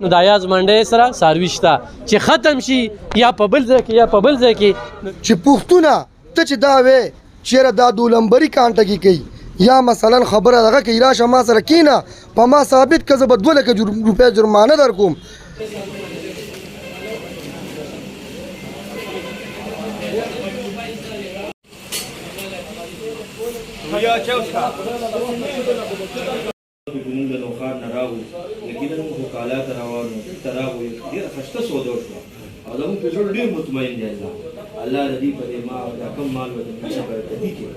نو د ایاز منډۍ سره څاروي شته چې ختم شي یا په بل ځای کې یا په بل ځای کې چې پوښتونه ته چې دا وې چېرې دا دولمبري کانټګي کوي یا مثلا خبره دغه کوي راشه ما سره کینه په ما ثابت که زه به 2 لکه روپۍ جرمانه در کوم موږ د لوخار نه راغلو یقینا موږ کالا ته روانو دلته راغلو ډېره ښایسته سودا وشوه او زموږ په زړه ډېر مطمئن دی الله د دې په دې ما دا کم مال به د پیسه برکتي کړي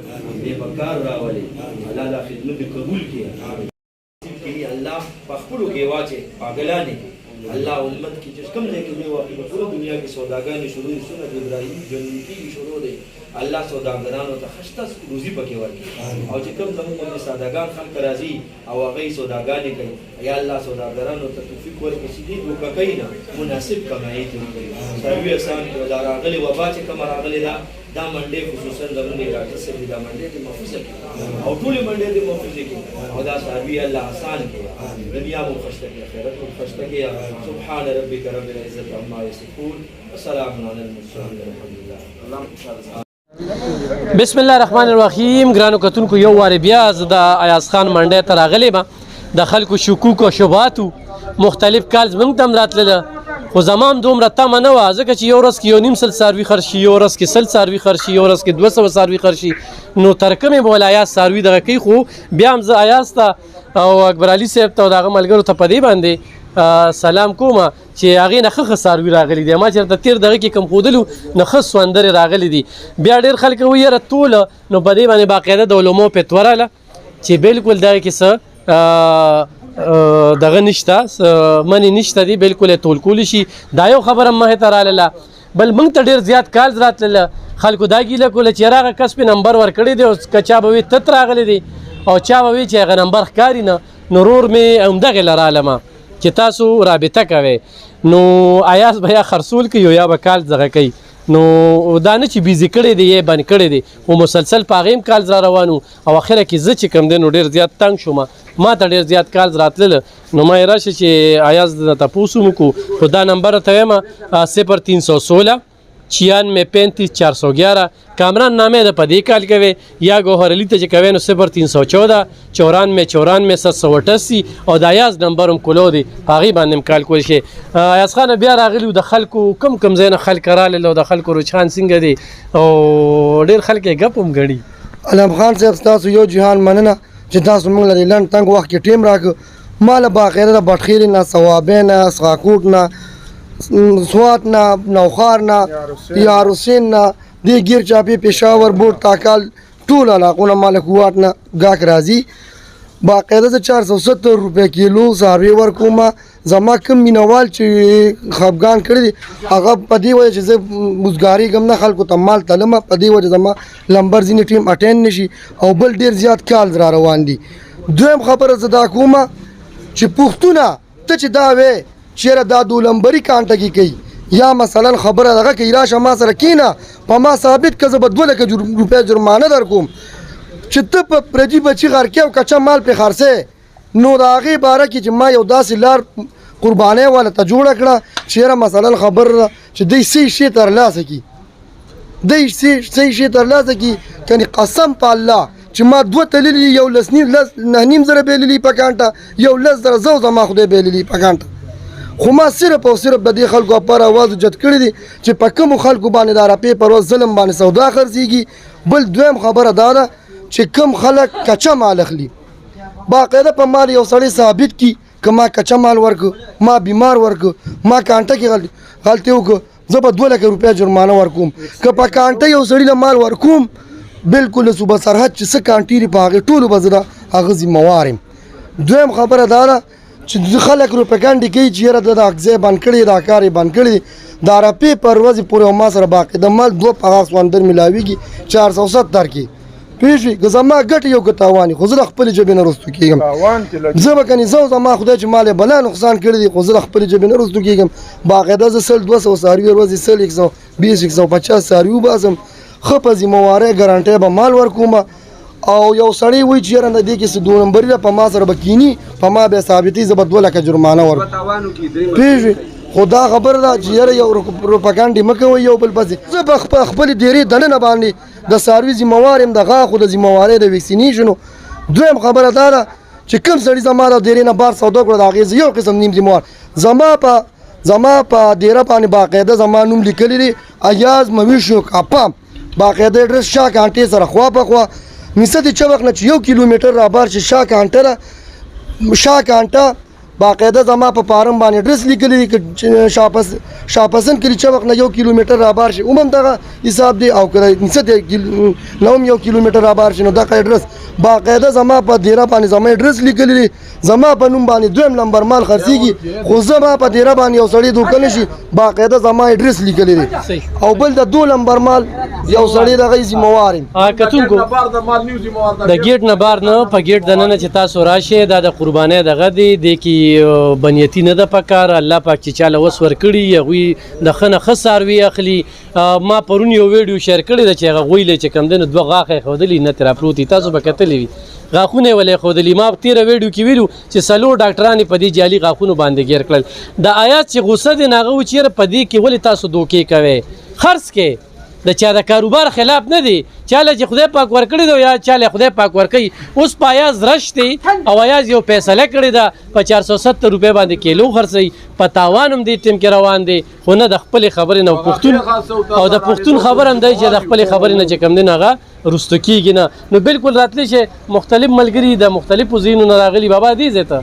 دې په کار راولي الله دا خدمت قبول کړي الله په خپلو کې واچي پاګلانې الله امت کې چې کوم ځای کې دی واقعي په ټوله دنیا کې سوداګانې شروع دي سنت ابراهیم جنتي شروع دی الله سوداګرانو ته ښایسته روزي پکې ورکړي او چې کوم زموږ باندې سادهګان خلک راځي او هغوی سوداګانې کوي یا الله سوداګرانو ته توفیق ورکړي چې دوی دوکه کوي نه مناسب کمایي ترې کوي څاروي اسان کړي دا راغلې وبا چې کومه راغلې ده دا منډې خصوصا زموږ ډاکټر صاحب دا منډې دې محفوظه کړي او ټولې منډې دې محفوظه کړي او دا څاروي الله آسان کړي دنیا مو خوشته کړي آخرت مو خوشته کړي سبحان ربک رب العزة عما یصفون وسلام علی المرسلین والحمد لله بسم الله الرحمن الرحیم ګرانو کتونکو یو وارې بیا زه د ایاز خان منډۍ ته راغلی یم د خلکو شکوک او شبهاتو مختلف کال زموږ ته هم راتلله خو زما هم دومره تمه نه وه ځکه چې یو ورځ کې 1.5 څاروي خرڅ شي یو ورځ کې 100 څاروي خرڅ شي یو ورځ کې 200 څاروي خرڅ شي نو تر کومې به ول ایاز څاروي دغه کوي خو بیا هم زه ایاز ته او اکبر علي صاحب ته او د هغه ملګرو ته په دې باندې سلام کوم چې هغې نه ښه څاروي راغلي دي ما چېرته تېر دغه کې کم ښودلو نه ښه سوندرې راغلي دي بیا ډېر خلک وایي یاره توله نو په دې باندې باقاعده د علماو فتوا راله چې بالکل دغه کې څه دغه نشته منې نشته دي بالکل یې تول کولی شي دا یو خبره مخې ته راغله بل موږ ته ډېر زیات کالز راتلله خلکو دا ګیله کوله چې یاره هغه کس پې نمبر ورکړی دی او که چا به وي تت راغلی دی او چا به وي چې هغه نمبر ښکاري نه نو ورور مې همدغې له رالمه چې تاسو رابطه کوئ نو ایاز به یا خرڅول کوي یا به کالز دغه کوي نو دا نه چې بیزي کړی دی یا بند کړی دی خو مسلسل په هغې هم کالز را روانو او اخره کې زه چې کوم دی نو ډېر زیات تنګ شوم ما ته ډېر زیات کالز راتلله نو ما یې راشه چې ایاز د تپوس هم وکړو خو دا نمبر ته وایم 0316 96 35 411 کامران نامې ده په دې کال کوي یا ګوهر علي ته چې کوي نو 0314 94 94 788 او د ایاز نمبر هم کولو دی په هغې باندې هم کال کولی شي ایاز خان بیا راغلي د خلکو کم ځای نه خلک راغلل او د خلکو رجحان څنګه دی او ډېر خلک یې ګپ هم ګڼي علم خان صاحب ستاسو یو جهان مننه چې تاسو موږ له لنډ تنګ وخت کې ټیم راکړ ما له باقاعده د بټخیرې نه صوابۍ نه اسخاکوټ نه سوات نه نوخار نه یار حسین نه دې ګیر چاپی پېښور بوټ تاکال ټول علاقونه مال کوټ نه ګاک راځي باقاعده زه 470 روپۍ کیلو څاروي ورکوم زما کوم مینوال چې خفګان کړی دي هغه په دې وجه چې زه وزګارېږم نه خلکو ته مال تلمه په دې وجه زما لمبر ځینې ټیم اټین نشي او بل ډېر زیات کالز را روان دي دویم خبره زه دا کومه چې پوښتونه ته چې دا وې چېرې دا دولمبري کانټګي کوي یا مثلا خبره دغه کوي راشه ما سره کینه په ما ثابت که زه به 2 لکه روپۍ جرمانه در کوم چې ته په پردي بچي غر کې او کچا مال پې خرڅې نو د هغې باره کې چې ما یو داسې لار قربانۍ والا ته جوړه کړه چې یاره مثلا خبره ده چې دی صحیح شی ترلاسه کړي دی صحیح شی ترلاسه کړي کنې قسم په الله چې ما 2 تللي یو 9.5 زره بیللي په کانټه یو 10 زره زه زما خدای بیللي په کانټه خو ما صرف او صرف د دې خلکو لپاره اواز اوچت کړی دی چې په کومو خلکو باندې د روپۍ پر ورځ ظلم باندې سودا خرڅېږي بل دویم خبره دا ده چې کوم خلک کچا مال اخلي باقاعده په مال یو سړی ثابت کړي که ما کچا مال ورکړ ما بیمار ورکړ ما کانټه کې غلطي وکړه زه به 2 لکه روپۍ جرمانه ورکوم که په کانټه یو سړي له مال ورکوم بالکل صوبه سرحد چې څه کانټې دي په هغې ټولو به زه د هغه ذمهوار یم دویم خبره دا ده چې خلک روپګانډې کوي چې یاره د ځای بند کړی دا کار یې بند کړی دا روپۍ پر ورځې پورې ما سره باقاعده مال 2 پغاس وندر میلاویږي 470 کې پوه شوې که زما ګټې یو که تاوان خو زه د خپلې ژبې نه رستو کېږم زه به کنې زه زما خدای چې مال یې بلا نقصان کړی دی خو زه د خپلې ژبې نه رستو کېږم باقاعده زه 100 200 څاروي ورځې 100 120 150 څاروي وباسم ښه په ذمهوارۍ ګارانټۍ به مال ورکوم او یو سړی وایي چې یاره د دې کې څه 2 نمبري ده په ما سره به کینی په ما به ثابتي زه به 2 لکه جرمانه ورکړم پوهېږې خو دا خبره ده چې یاره یو پروپاګانډې مه کوئ یو بل پسې زه به خپلې ډېرې دننه باندې د څاروي ذمهوار یم د غاښو د ذمهوارۍ د ویکسینېشنو دویم خبره دا ده چې کوم سړي زما د ډېرې نه بار سودا کړو د هغې زه یو قسم نیم ذمهوار زما په ډېره باندې باقاعده زما نوم لیکلی دی ایاز مویشو کاپام باقاعده ایډرس شاه کانټې سره خوا په خوا نسبت چوک نه چې 1 کیلومتر را بار چې شاه کانټه باقاعده زما په فارم باندې ایډرس لیکلی دی شاپسن کلی چوک نه 1 کیلومتر را بار شي عموم دغه حساب دی او کله نسبت نوم 1 کیلومتر را بار شي نو دغه ایډرس باقاعده زما په ډیره باندې زما ایډرس لیکلی دی زما په نوم باندې 2 نمبر مال خرڅيږي خو زما په ډیره باندې یو سړی دوکان شي باقاعده زما ایډرس لیکلی دی او بل د 2 نمبر مال یو سړی دغه ذمہوار کتونکو د گیټ نه بار نه په گیټ دننه چې تاسو راشه دا د قربانۍ دغه دی کی بنیتی نه د پکار الله پاک چې چاله وس ور کړی غوي د خنه خساروي اخلي ما پرون یو ویډیو شیر کړی د چې غوي چې کم دنه 2 غاخه خودلی نه تر پروتي تاسو به کتلې وي غاخونه ولې خودلی ما 13 ویډیو کې ویلو چې سلو ډاکټرانو په دې جالي غاخونو باندې ګیر کړل د آیات چې غوسه دي ناغه و چیرې په دې کې ولې تاسو دوکې کوي خرڅ کې د چا د کاروبار خلاف نه دی چاله چې خدای پاک ورکړي دی یا چاله خدای پاک ورکړي اوس پایاز رشتي او ایاز یو فیصله کړی دا په 470 روپے باندې کیلو خرڅي پتاوانم دی ټیم کې روان دی خو نه د خپل خبرې نه پښتون او د پښتون خبر هم دی چې د خپل خبرې نه چې کم دی هغه رستو کیږي نه نو بالکل راتلی شي مختلف ملګری د مختلفو زینو نه راغلي بابا دی زه ته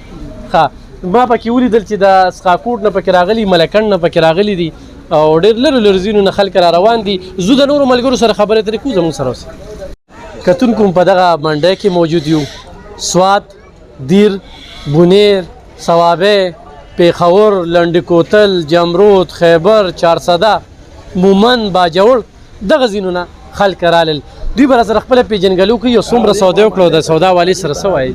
ها ما پکې ولیدل چې د سقاکوټ نه پکې راغلي ملکن نه پکې راغلي دي او ډېر لرو زینو نه خلک را روان دي زه د نورو ملګرو سره خبرې ترې کوم زموږ سره اوسه کتونکو په دغه منډی کې موجود یو سوات دیر بونیر صوابه پیښور لنډ کوتل جمرود خیبر چارسده مومن باجوړ دغه زینو نه خلک رالل دوی به سره خپل پیژنګلو کې یو څومره سودا وکړو د سودا والی سره سوای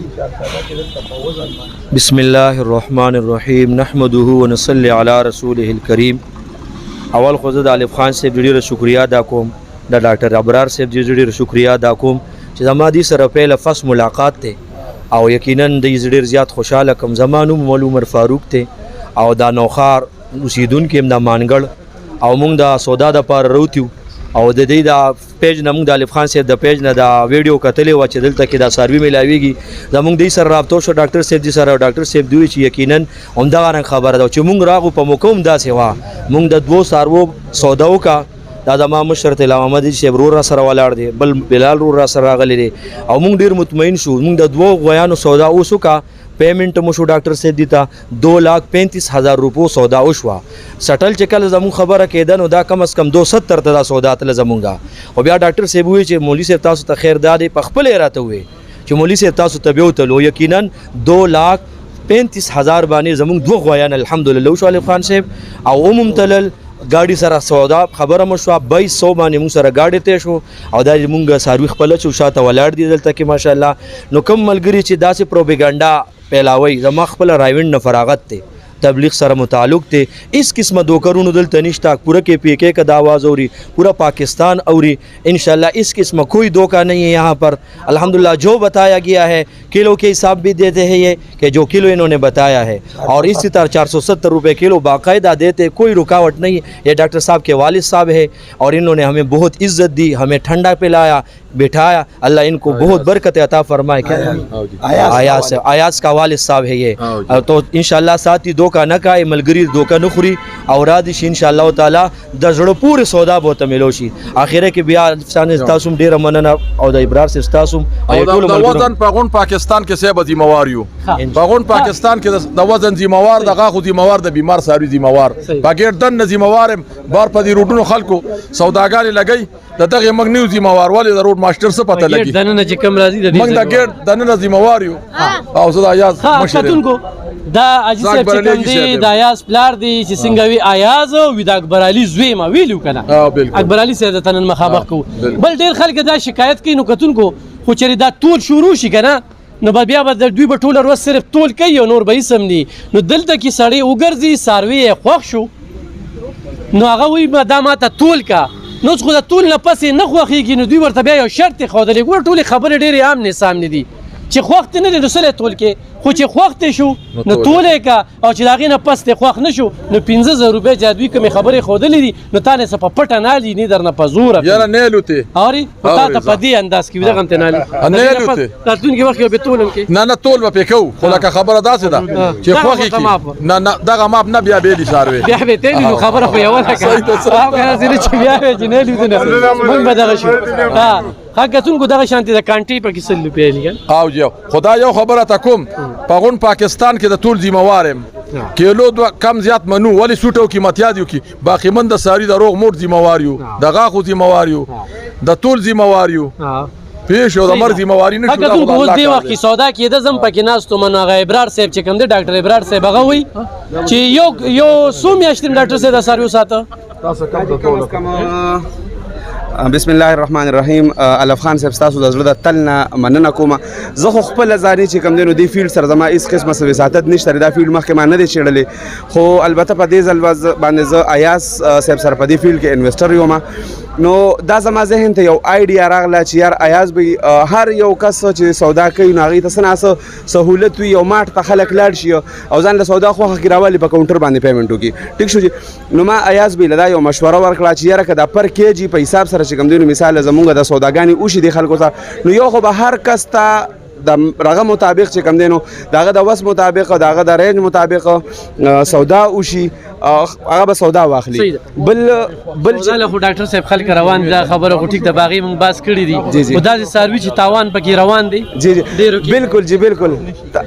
بسم الله الرحمن الرحیم نحمده ونصلي علی رسوله الکریم اول خو زه د الف خان صاحب ډیره شکریا ادا کوم د ډاکټر ابرار صاحب ډیره شکریا ادا کوم چې زما دې سره پیله فس ملاقات ته او یقینا د ډیر زیات خوشاله کوم زمانو مول عمر فاروق ته او دا نوخار اوسیدونکو هم د مانګړ او موږ د سودا د پاره روتیو او د دې د پیج نه موږ د الف خان صاحب د پیج نه دا ویډیو کتلې و چې دلته کې دا سروي ملاويږي زموږ د سره رابطو شو ډاکټر صاحب دي سره ډاکټر صاحب دوی چې یقینا همدغه خبره ده چې موږ راغو په موقوم داسې وا موږ د 2 سارو سودا وکا دا د ما مشرت لا محمد صاحب را سره ولاړ دي بل بلال را سره راغلي دي او موږ ډیر مطمئن شو موږ د 2 غویانو سودا اوسوکا پیمنٹ مشو ډاکټر صاحب دیتا 2,35,000 روپو سودا وشوا سټل چې کله زمون خبره کېده نو دا کم از کم 270 ته سودا تل زمونږه او بیا ډاکټر صاحب وی چې مولوی صاحب تاسو ته خیر دادې په خپل راته وي چې مولوی صاحب تاسو ته به وتلو یقینا 2,35,000 باندې زمونږ 2 غویان الحمدلله وشو الف خان صاحب او عموم تلل गाड़ी سره سودا خبره مشو 2200 باندې موږ سره गाड़ी ته شو او دا موږ ساروي خپل چو شاته ولاړ دي دلته کې ماشاءالله نو کوم ملګری چې داسې پروپاګاندا پیلاوي زما خپل رایوند نه فراغت ته تبلیغ سره متعلق थे इस किस्म दोकरून उदल तनिष्ठा पूरा के पीके का आवाज़ और पूरा पाकिस्तान और इंशाल्लाह इस किस्म कोई धोखा नहीं है यहाँ पर अल्हम्दुलिल्लाह जो बताया गया है किलो के हिसाब भी देते हैं ये कि जो किलो इन्होंने बताया है और इसी तरह 470 रुपये किलो बाकायदा देते कोई रुकावट नहीं ये डॉक्टर साहब के वालिद साहब है और इन्होंने हमें बहुत इज्जत दी हमें ठंडा पिलाया बिठाया अल्लाह इनको बहुत बरकत अता फरमाए क्या आयास का वालिद साहब है ये तो इंशाल्लाह साथ ही धोखा न खाए मलगरी धोखा न खुरी और आदिश इंशाल्लाह ताला द जड़ो पूरे सौदा बहुत मिलोशी आखिर के बिया सान तासुम डेर मनना और द इब्रार से तासुम और वजन पगुन पाकिस्तान के से जिम्मेवार यू पगुन पाकिस्तान के द वजन जिम्मेवार द गाखु जिम्मेवार द बीमार सारी जिम्मेवार पाकेट दन जिम्मेवार बार पदी रूटनो खलको सौदागार लगई د دغه مغنیو ذمہوار والے د روډ ماستر څخه پته لګي دنه چې کوم راځي د دې موږ د ګیټ دنه ذمہوار یو او زه د ایاز مشرتونکو دا اجي صاحب چې کوم دی د ایاز پلار دی چې څنګه وی ایاز او د اکبر علي زوی ما ویلو کنه اکبر علي سره د تنن مخابخ کو بل ډیر خلک دا شکایت کوي نو کتونکو خو چری دا ټول شروع شي کنه نو بیا به دوی په ټول ورځ صرف ټول کوي او نور به سم ني نو دلته کې سړی وګرځي ساروي خوښ شو نو هغه وی دا ماته ټول کا نو خو د ټول نه پسې نه خوښېږي نو دوی ورته بیا یو شرط ښودلی ګوره ټولې خبرې ډېرې عامنې سامنې دي چې خوښ دې نه دی نو څه ټول کې خو چې خوښ دې شو نو ټول یې که او چې د هغې نه پس دې خوښ نه شو نو 15,000 روپۍ چې دوی کومې خبرې ښودلې دي نو تا نه څه په پټه نه الي نه درنه په زوره یاره نه الوتې اورې خو تا ته په دې انداز کې وي دغه ته نه الي نه الوتې راتلونکي وخت یو به تولم کې نه ټول به پې کوو خو لکه خبره داسې ده چې خوښې کړي نه دغه ماپ نه بیا بېلي څاروي بیا به ته نو خبره خو یوه ده که هغه ځینې چې بیا وې چې نه لیدو نه موږ به دغه شو ها کتونکو دغه شانتې د کانټې پکې 100 روپۍ لي او یو خدا یو خبره ته کوم پغون پاکستان کې د ټول ذمہوار یم کیلو دو کم زیات منو ولی سوټو قیمتیات یو کی باقی من د ساری د روغ موټ ذمہوار یو د غاخو ذمہوار یو د ټول ذمہوار یو پیش او د مر ذمہواری نشو دا اوس دی وخت کې سودا کې د زم پکې ناستو منو هغه ابرار صاحب چې کوم دی ډاکټر ابرار صاحب هغه وی چې یو سو میاشتې ډاکټر صاحب د سرویو ساته بسم الله الرحمن الرحیم الف خان صاحب تاسو د زړه د تل نه مننه کوم زه خو خپل ځاني چې کوم دینو دی فیلډ سره زما هیڅ قسمه سوساتت نشته دا فیلډ مخکې ما نه دی چړلې خو البته په دې ځل باندې زه ایاس صاحب سره په دې فیلډ کې انویسټر یم نو دا زما ذهن ته یو آیډیا راغله چې یار ایاز به هر یو کس چې سودا کوي نو هغې ته څه ناڅه سهولت وي یو ماټ ته خلک لاړ شي او ځان له سودا خوښه کړي راولي په کاونټر باندې پیمنټ وکړي ټیک شو چې نو ما ایاز به له دا یو مشوره ورکړه چې یاره که دا پر کیجي په حساب سره چې کوم دی نو مثال زمونږ د سوداګانې وشي دي خلکو ته نو یو خو به هر کس ته د هغه مطابق چې کوم دی نو د هغه د وس مطابق د هغه د رینج مطابق سودا وشي هغه به سودا واخلي بل له خو ډاکټر صاحب خلک روان دا خبره خو ټیک د باغې موږ باس کړي دي خو دا سروي چې تاوان پکې روان دي جی جی بالکل جی بالکل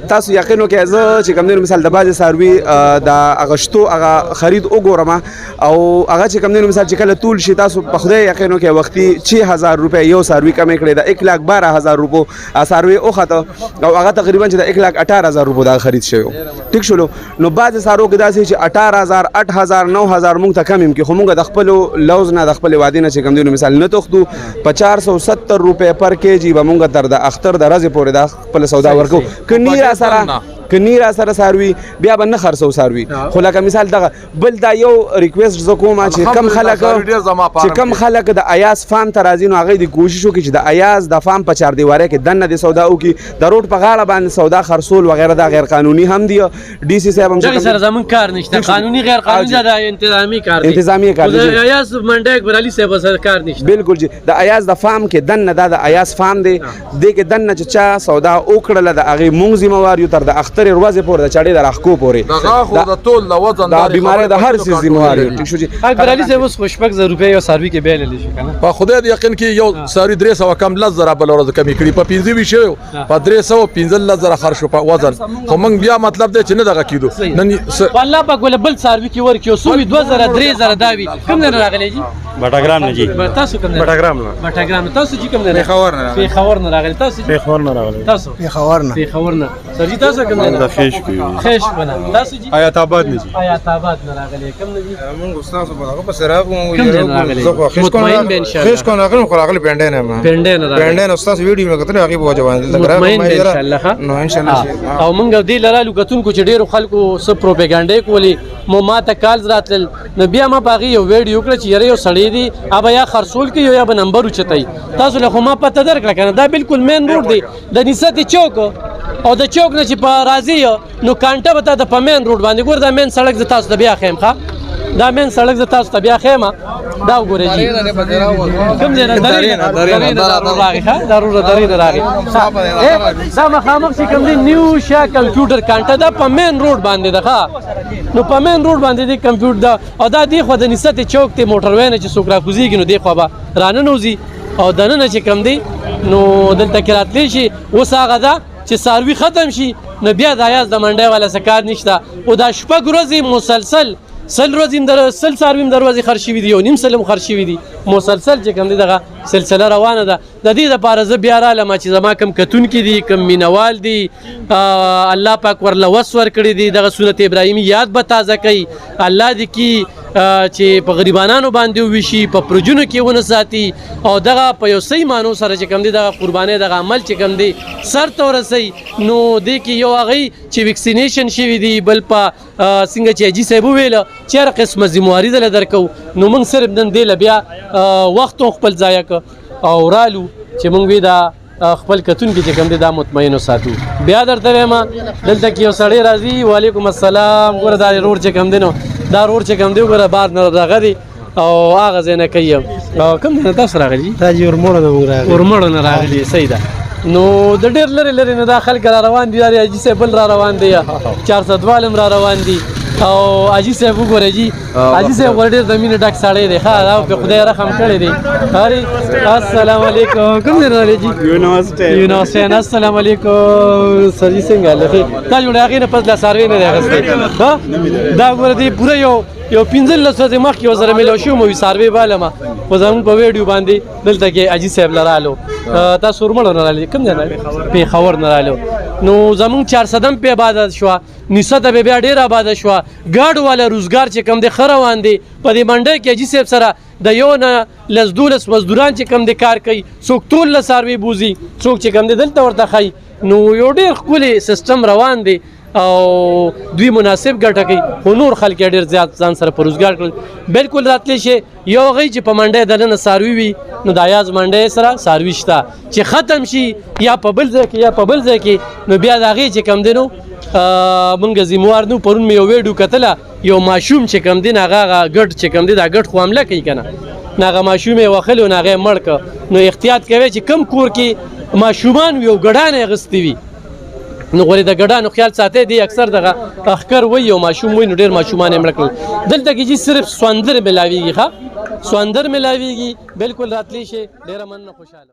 تاسو یقین وکړئ زه چې کوم دی مثال د بعضې سروي د اغشتو هغه خرید وګورم او هغه چې کوم دی مثال چې کله طول شي تاسو په خدای یقین وکړئ وختي 6000 روپۍ یو سروي کمې کړې د 1,12,000 روپو سروي وخته او هغه تقریبا چې د 1,18,000 روپو دا خرید شوی ټیک شولو نو بعضې سارو کې داسې چې 18,000 8,000 9,000 مونږ ته کم یم کې خو مونږ د خپلو لوز نه د خپلې وادي نه چې کوم دی نو مثال نه تښتو په 470 روپۍ پر کیجي به مونږ تر د اختر د ورځې پورې دا خپله سودا ورکو که نی را سره ساروي بیا به نه خرڅو ساروي خو لکه مثال دغه بل دا یو ریکویسټ زه کوم چې کم خلک د ایاز فام ته راځي نو هغوی د کوشش وکړي چې د ایاز د فام په چاردیوارۍ کې دننه د سودا وکړي د روډ په غاړه باندې سودا خرڅول وغیره دا غیر قانوني هم دي ډي سي صاحب هم دغې سره زموږ کار نشته قانوني غیر قانوني دا د انتظامي کار دی د ایاز منډه اکبر علي صاحب سره کار نشته بالکل جی د ایاز د فام کې دننه دا د ایاز فام دی دې کې دننه چې چا سودا وکړله د هغې مونږ ذمهوار یو تر د اختر ورځې پورې د چاړې د راښکو پورې د غاښو د ټول د وزن د بیمارۍ د هر څیز ذمهوار یو ټیک شو جی اکبر علي صاحب اوس خو 6,000 روپۍ یو سروي کې بیللی شي که نه په خدای د یقین کې یو ساری 300 کم 10,000 بله ورځ کمې کړي په 15 شوی په 315,000 خرج شو په وزن خو موږ بیا مطلب دی چې نه دغه کېدو نن الله پاک ولې بل سروي کې ورکړي یو څو 2,000 3,000 دا وي کوم نه راغلی جي بټاګرام نه جی تاسو کوم نه بټاګرام نه تاسو چې کوم نه پیښور نه راغلی تاسو پیښور نه راغلی تاسو پیښور نه سر جي تاسو کوم نه خېش بنا تاسو جي آیات آباد نه جی آیات آباد نه راغلی کوم نه جي موږ استاد په هغه پس راغو زه خو مطمئن به ان شاء الله خېش کو نه غو خو راغلی پنده نه ما پنده نه راغلی پنده نو استاد ویډیو مې کتل هغه په وجه مطمئن به ان شاء الله نو ان شاء الله او موږ دې لرالو کتونکو چې ډیرو خلکو څه پروپاګاندا کولی مو ماته کالز راتل نو بیا ما باغی یو ویډیو کړ چې یاره یو سړی دی ابا یا خرصول کې یا به نمبر اوچتای تاسو له خو ما پته درکړه کنه دا بالکل مین روډ دی د نسات چوک او د چوک نه چې په راځي نو کانټه به د پمن روډ باندې ګور دا مین سړک د تاسو د بیا خیم ښه دا مین سړک د تاسو د بیا خیمه دا وګورئ جی کوم ځای نه درې راغی ښه ضرورت درې راغی دا مخامخ چې کوم دی نیو شا کمپیوټر کانټه دا په مین روډ باندې ده ښه نو په مین روډ باندې د کمپیوټر دا او دا دی خو د نسات چوک ته موټر وینه چې څوک راکوزیږي نو دی خو به راننوځي او دننه چې کوم دی نو دلته کې راتلی شي اوس هغه ده چې ساروي ختم شي نو بیا د ایاز د منډۍ والا څه کار نشته او دا شپږ ورځې مسلسل سل ورځې سل ساروي هم دروازې خرڅ شوي دي او نیم سل هم خرڅ شوي دي مسلسل چې کوم دی دغه سلسله روانه ده د دې دپاره زه بیا رالم چې زما کوم کتونکي دي کوم مینوال دي الله پاک ورله وس ورکړي دي دغه سنت ابراهیمي یاد به تازه کوي الله دې کې چې په غریبانو باندې وشي په پروژونو کې ونه ساتي او دغه په یو صحیح معنو سره چې کوم دی دغه قربانۍ دغه عمل چې کوم دی سر ته ورسوي نو دې کې یو هغوی چې ویکسینیشن شوي دي بل په څنګه چې حاجي صاحب وویله چې هر قسمه ذمواري دله درکوو نو موږ صرف نن دې له بیا وخت خپل ضایع که او رالو چې موږ وی دا خپل کتونکي چې کوم دی دا مطمئن وساتو بیا درته وایم دلته کې یو سړی راځي وعلیکم السلام ګوره دا روډ چې کوم دی نو دا روډ چې کوم دی ګوره بار نه راغلی او هغه ځای نه کوي کوم ځای نه تاسو راغلي دا چې ورموړه نه موږ راغلي ورموړه نه راغلي صحیح ده نو د ډېر لرې لرې نه دا خلک را روان دي دا حاجي صاحب بل را روان دی 400 والم را روان دي او حاجي صاحب وګورئ جي حاجي صاحب ور ډېر د مینې ډک سړی دی ښه دا په خدای رحم کړی دی هرې السلام علیکم کوم ځای نه راغلی جي یونیورسټي السلام علیکم سر جي څنګه هلته دا جوړ هغې نه پس لا څاروی نه دی اخیستی دا ګوره دی پوره یو 15 ورځې مخکې یو سره میلاو شوم وي څاروی بالمه خو زموږ په ویډیو باندې دلته کې حاجي صاحب له رالو تاسو ورمړو نه رالي کوم ځای نه پېښور نه رالو نو زموږ 400 پې آباده شوه نسبته به بیا ډېره آباده شوه ګاډو والا روزګار چې کوم دی ښه روان دی په دې منډۍ کې حاجي صاحب سره د یو نه 12 مزدوران چې کوم دی کار کوي څوک ټول له څاروي بوځي څوک چې کوم دی دلته ورته ښایي نو یو ډېر ښکلی سیسټم روان دی او دوی مناسب ګټه کوي خو نور خلک ډېر زیات ځان سره په روزګار کړل بالکل راتلی شي یو هغوی چې په منډۍ دننه څاروي وي نو د یاز منډۍ سره څاروي شته چې ختم شي یا په بل ځای کې یا په بل ځای کې نو بیا د هغې چې کوم دی نو مونږ ذموار نو پرون مې یو ویډیو کتله یو ماشوم چې کوم دی نو هغه ګډ چې کوم دی دا ګډ خو حمله کوي که نه نو هغه ماشوم یې وښلی و نو هغه یې مړ که نو احتیاط کوی چې کم کور کې ماشومان وي او ګډان یې اخیستې وي نو غوړې د ګډانو خیال ساتي دی اکثر دغه اخکر وي یو ماشوم وي نو ډېر ماشومان یې مړه کړل دلته کې چې صرف سوندر ملاویږي ښه سوندر ملاویږي بالکل راتلی شي ډېره مننه خوشحاله